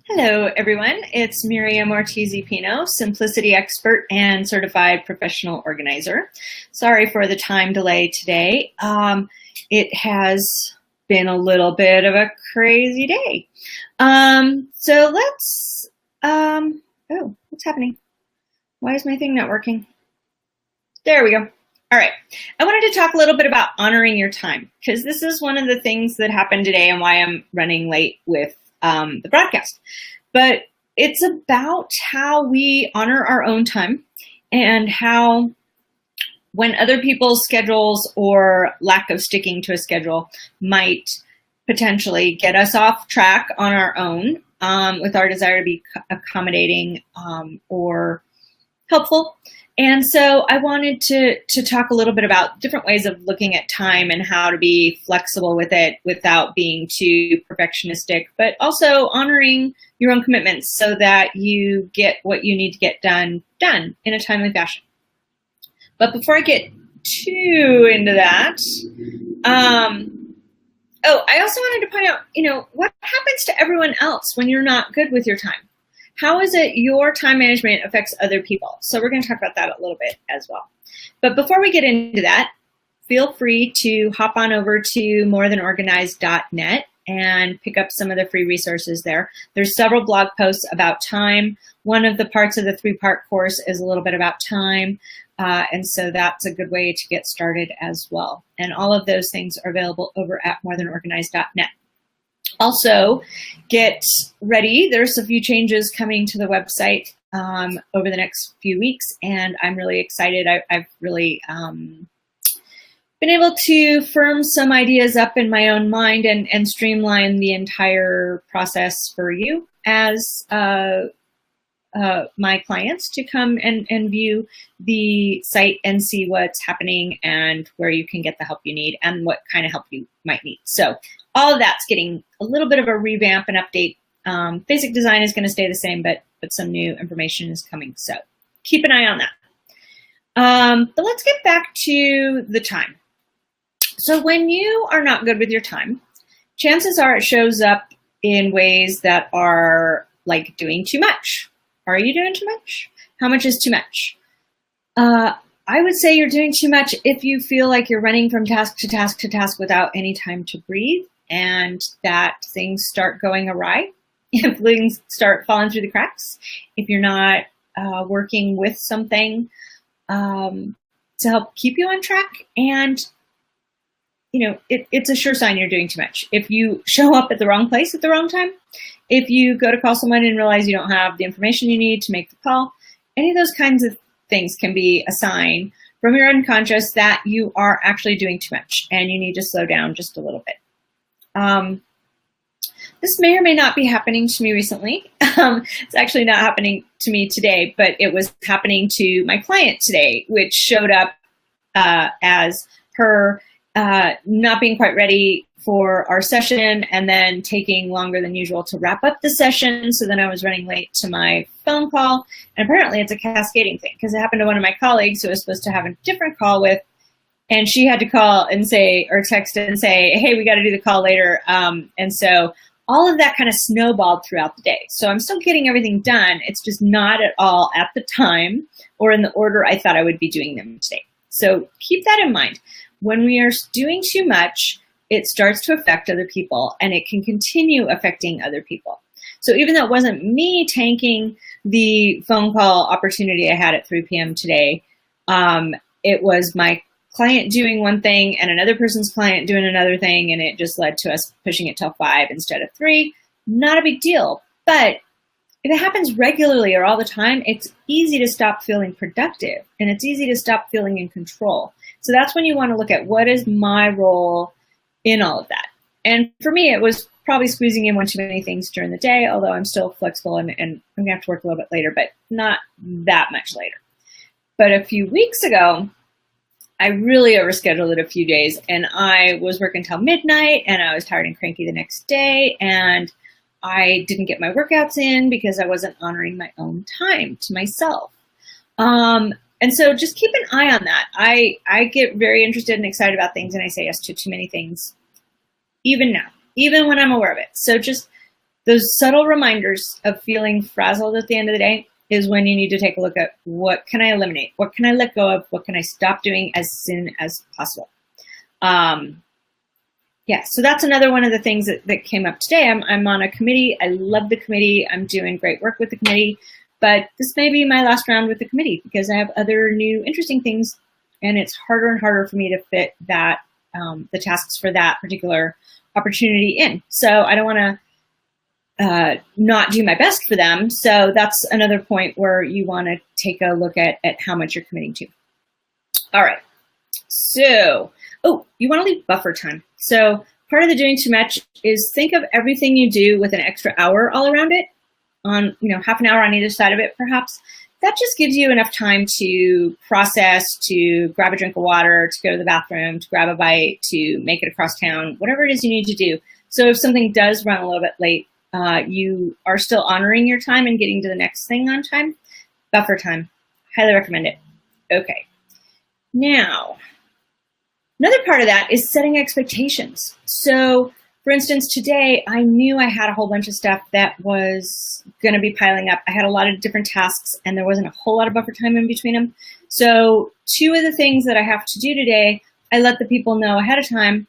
Hello, everyone. It's Miriam Ortiz y Pino, Simplicity Expert and Certified Professional Organizer. Sorry for the time delay today. It has been a little bit of a crazy day. So let's, oh, what's happening? Why is my thing not working? There we go. All right. I wanted to talk a little bit about honoring your time, because this is one of the things that happened today and why I'm running late with the broadcast. But it's about how we honor our own time and how when other people's schedules or lack of sticking to a schedule might potentially get us off track on our own with our desire to be accommodating or helpful. And so I wanted to talk a little bit about different ways of looking at time and how to be flexible with it without being too perfectionistic, but also honoring your own commitments so that you get what you need to get done in a timely fashion. But before I get too into that, I also wanted to point out, what happens to everyone else when you're not good with your time? How is it your time management affects other people? So we're going to talk about that a little bit as well. But before we get into that, feel free to hop on over to morethanorganized.net and pick up some of the free resources there. There's several blog posts about time. One of the parts of the 3-part course is a little bit about time. And so that's a good way to get started as well. And all of those things are available over at morethanorganized.net. Also, get ready. There's a few changes coming to the website over the next few weeks, and I'm really excited. I've really been able to firm some ideas up in my own mind and streamline the entire process for you as my clients to come and view the site and see what's happening and where you can get the help you need and what kind of help you might need. So all of that's getting a little bit of a revamp and update. Basic design is going to stay the same, but some new information is coming. So keep an eye on that. But let's get back to the time. So when you are not good with your time, chances are it shows up in ways that are like doing too much. Are you doing too much? How much is too much? I would say you're doing too much if you feel like you're running from task to task to task without any time to breathe and that things start going awry, if things start falling through the cracks, if you're not working with something to help keep you on track. And, it's a sure sign you're doing too much. If you show up at the wrong place at the wrong time, if you go to call someone and realize you don't have the information you need to make the call, any of those kinds of things can be a sign from your unconscious that you are actually doing too much and you need to slow down just a little bit. This may or may not be happening to me recently. It's actually not happening to me today, but it was happening to my client today, which showed up as her not being quite ready for our session and then taking longer than usual to wrap up the session. So then I was running late to my phone call. And apparently it's a cascading thing because it happened to one of my colleagues who I was supposed to have a different call with. And she had to call and say, or text and say, hey, we got to do the call later. And so all of that kind of snowballed throughout the day. So I'm still getting everything done. It's just not at all at the time or in the order I thought I would be doing them today. So keep that in mind. When we are doing too much, it starts to affect other people and it can continue affecting other people. So even though it wasn't me tanking the phone call opportunity I had at 3 p.m. today, it was my client doing one thing and another person's client doing another thing, and it just led to us pushing it till 5 instead of 3. Not a big deal. But if it happens regularly or all the time, it's easy to stop feeling productive and it's easy to stop feeling in control. So that's when you want to look at what is my role in all of that. And for me, it was probably squeezing in one too many things during the day, although I'm still flexible and I'm going to have to work a little bit later, but not that much later. But a few weeks ago, I really overscheduled it a few days and I was working till midnight and I was tired and cranky the next day and I didn't get my workouts in because I wasn't honoring my own time to myself. And so just keep an eye on that. I get very interested and excited about things and I say yes to too many things, even now, even when I'm aware of it. So just Those subtle reminders of feeling frazzled at the end of the day is when you need to take a look at what can I eliminate? What can I let go of? What can I stop doing as soon as possible? Yeah, so that's another one of the things that came up today. I'm on a committee. I love the committee. I'm doing great work with the committee, but this may be my last round with the committee because I have other new interesting things, and it's harder and harder for me to fit that the tasks for that particular opportunity in. So I don't want to not do my best for them. So that's another point where you want to take a look at how much you're committing to. All right. So, you want to leave buffer time. So part of the doing too much is think of everything you do with an extra hour all around it, on half an hour on either side of it, perhaps. That just gives you enough time to process, to grab a drink of water, to go to the bathroom, to grab a bite, to make it across town, whatever it is you need to do. So if something does run a little bit late, you are still honoring your time and getting to the next thing on time. Buffer time. Highly recommend it. Okay. Now, another part of that is setting expectations. So, for instance, today I knew I had a whole bunch of stuff that was going to be piling up. I had a lot of different tasks and there wasn't a whole lot of buffer time in between them. So 2 of the things that I have to do today, I let the people know ahead of time.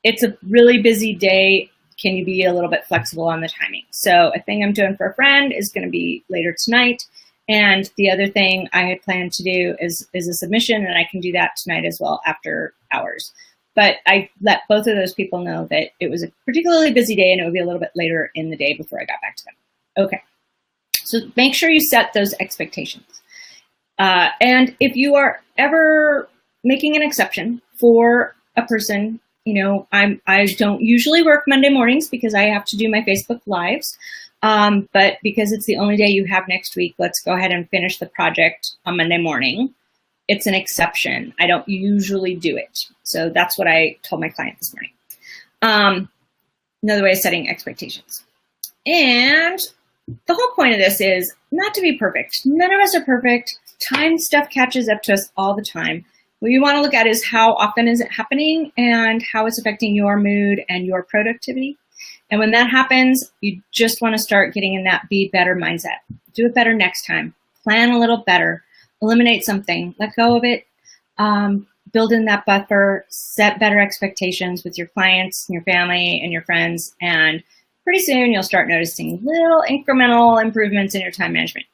It's a really busy day. Can you be a little bit flexible on the timing? So a thing I'm doing for a friend is going to be later tonight. And the other thing I had planned to do is a submission, and I can do that tonight as well after hours. But I let both of those people know that it was a particularly busy day and it would be a little bit later in the day before I got back to them. Okay, so make sure you set those expectations. And if you are ever making an exception for a person, I don't usually work Monday mornings because I have to do my Facebook Lives. But because it's the only day you have next week, let's go ahead and finish the project on Monday morning. It's an exception. I don't usually do it. So that's what I told my client this morning. Another way of setting expectations. And the whole point of this is not to be perfect. None of us are perfect. Time stuff catches up to us all the time. What you want to look at is how often is it happening and how it's affecting your mood and your productivity. And when that happens, you just want to start getting in that be better mindset. Do it better next time. Plan a little better. Eliminate something. Let go of it. Build in that buffer. Set better expectations with your clients, and your family, and your friends. And pretty soon you'll start noticing little incremental improvements in your time management.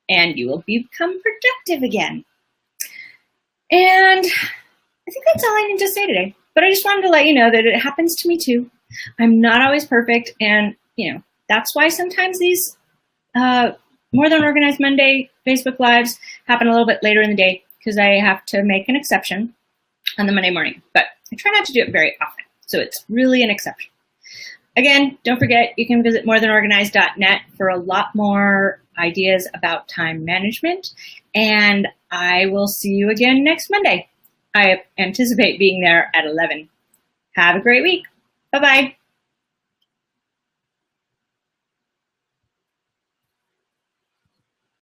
And you will become productive again. And I think that's all I need to say today. But I just wanted to let you know that it happens to me too. I'm not always perfect, and that's why sometimes these More Than Organized Monday Facebook Lives happen a little bit later in the day because I have to make an exception on the Monday morning, but I try not to do it very often, so it's really an exception. Again, don't forget, you can visit morethanorganized.net for a lot more ideas about time management, and I will see you again next Monday. I anticipate being there at 11. Have a great week. Bye-bye.